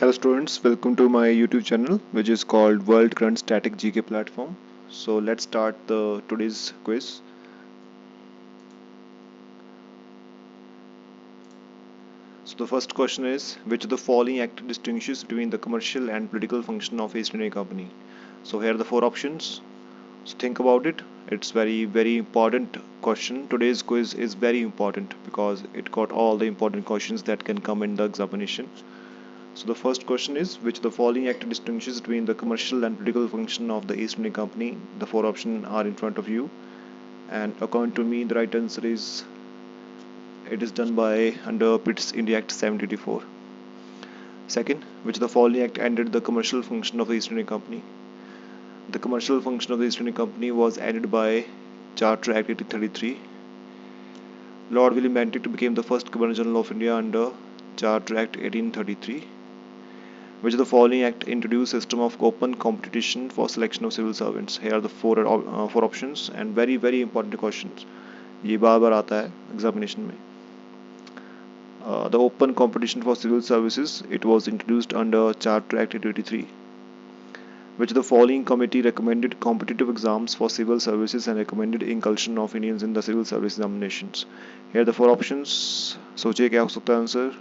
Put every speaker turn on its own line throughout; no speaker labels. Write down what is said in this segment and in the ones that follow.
Hello students, welcome to my YouTube channel which is called World Current Static GK Platform. So let's start the today's quiz. So the first question is, which of the following act distinguishes between the commercial and political function of East India Company? So here are the four options. So think about it. It's very important question. Today's quiz is very important because it got all the important questions that can come in the examination. So the first question is, which of the following act distinguishes between the commercial and political function of the East India Company? The four options are in front of you, and according to me, the right answer is it is done by under Pitt's India Act 1784. Second, which of the following act ended the commercial function of the East India Company? The commercial function of the East India Company was ended by Charter Act 1833. Lord William Bentinck became the first Governor General of India under Charter Act 1833. Which of the following act introduced system of open competition for selection of civil servants? Here are the four options and very important questions. ये बार आता है examination में. The open competition for civil services, it was introduced under Charter Act 1883. Which of the following committee recommended competitive exams for civil services and recommended inclusion of Indians in the civil service examinations? Here are the four options. सोचिए क्या हो सकता है answer,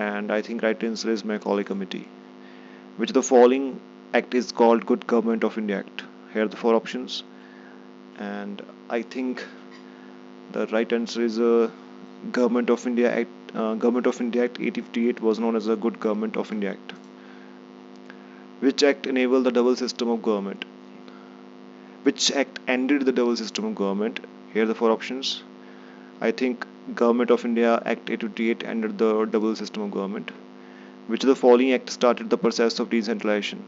and I think right answer is Macaulay Committee. Which of the following act is called Good Government of India Act? Here are the four options, and I think the right answer is Government of India Act. Government of India Act 1858 was known as the Good Government of India Act. Which act enabled the double system of government? Which act ended the double system of government? Here are the four options. I think Government of India Act 1858 ended the double system of government. Which of the following act started the process of decentralization?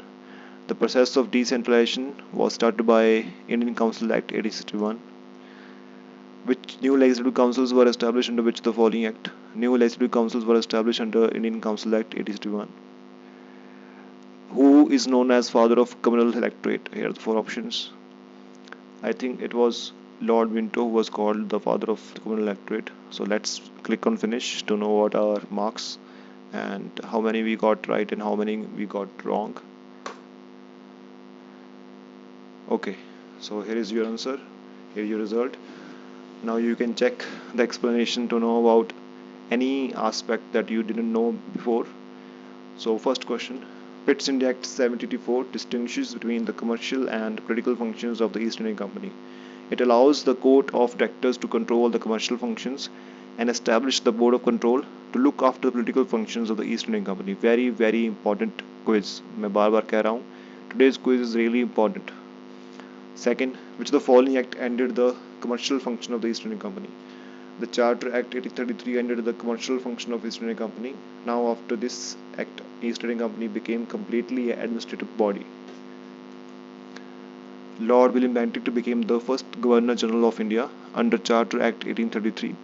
The process of decentralization was started by Indian Council Act 1861. Which new legislative councils were established under which of the following act? New legislative councils were established under Indian Council Act 1861. Who is known as father of communal electorate? Here are the four options. I think it was Lord Minto who was called the father of the communal electorate. So let's click on finish to know what are marks and how many we got right and how many we got wrong. Okay, so here is your answer, here is your result. Now you can check the explanation to know about any aspect that you didn't know before. So first question, Pitt's India Act 1784 distinguishes between the commercial and political functions of the East India Company. It allows the court of directors to control the commercial functions and establish the board of control to look after the political functions of the East India Company. very important quiz. मैं बार कह रहा हूँ, today's quiz is really important. Second, which of the following act ended the commercial function of the East India Company? The Charter Act 1833 ended the commercial function of East India Company. Now after this act, East India Company became completely an administrative body. Lord William Bentinck became the first Governor General of India under Charter Act 1833.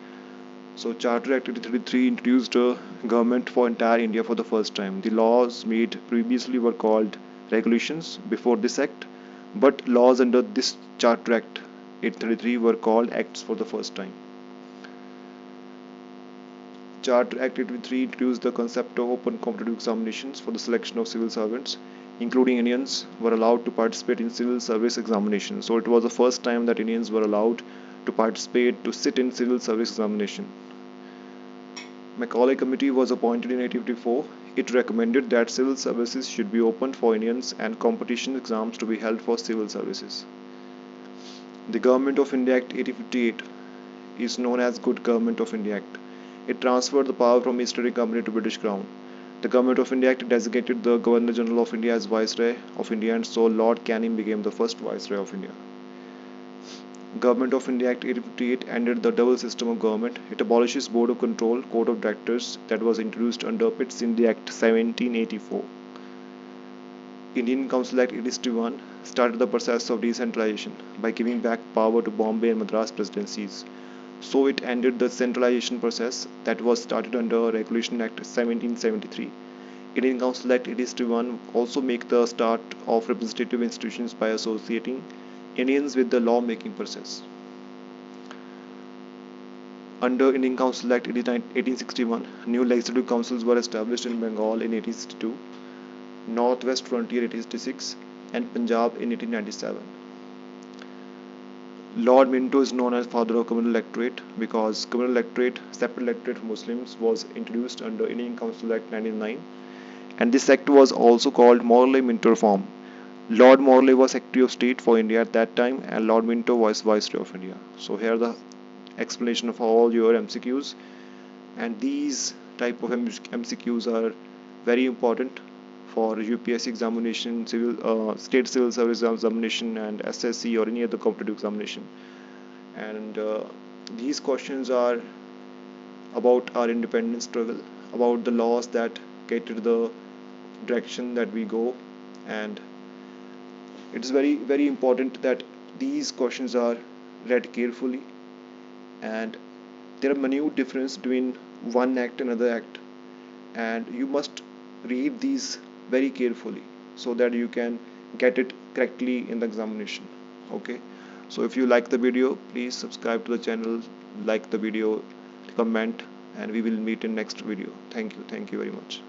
So Charter Act 1833 introduced a government for entire India for the first time. The laws made previously were called regulations before this act, but laws under this Charter Act 1833 were called acts for the first time. Charter Act 1833 introduced the concept of open competitive examinations for the selection of civil servants, including Indians, were allowed to participate in civil service examinations. So it was the first time that Indians were allowed to participate, to sit in civil service examination. Macaulay Committee was appointed in 1854. It recommended that civil services should be opened for Indians and competition exams to be held for civil services. The Government of India Act 1858 is known as Good Government of India Act. It transferred the power from East India Company to British Crown. The Government of India Act designated the Governor General of India as Viceroy of India, and so Lord Canning became the first Viceroy of India. Government of India Act 1858 ended the double system of government. It abolishes Board of Control, Court of Directors that was introduced under Pitt's India Act 1784. Indian Council Act 1861 started the process of decentralization by giving back power to Bombay and Madras presidencies. So it ended the centralization process that was started under Regulation Act 1773. Indian Council Act 1861 also make the start of representative institutions by associating Indians with the law-making process. Under Indian Council Act 1861, new legislative councils were established in Bengal in 1862, Northwest Frontier 1866, and Punjab in 1897. Lord Minto is known as father of communal electorate because communal electorate, separate electorate for Muslims, was introduced under Indian Council Act 1909, and this act was also called Morley Minto Reform. Lord Morley was Secretary of State for India at that time, and Lord Minto was Viceroy of India. So here the explanation of all your MCQs, and these type of MCQs are very important for UPSC examination, state civil service examination, and SSC or any other competitive examination. And these questions are about our independence struggle, about the laws that cater the direction that we go, and it's very important that these questions are read carefully, and there are minute difference between one act and another act, and you must read these very carefully so that you can get it correctly in the examination. Okay, so if you like the video, please subscribe to the channel, like the video, comment, and we will meet in next video. Thank you very much.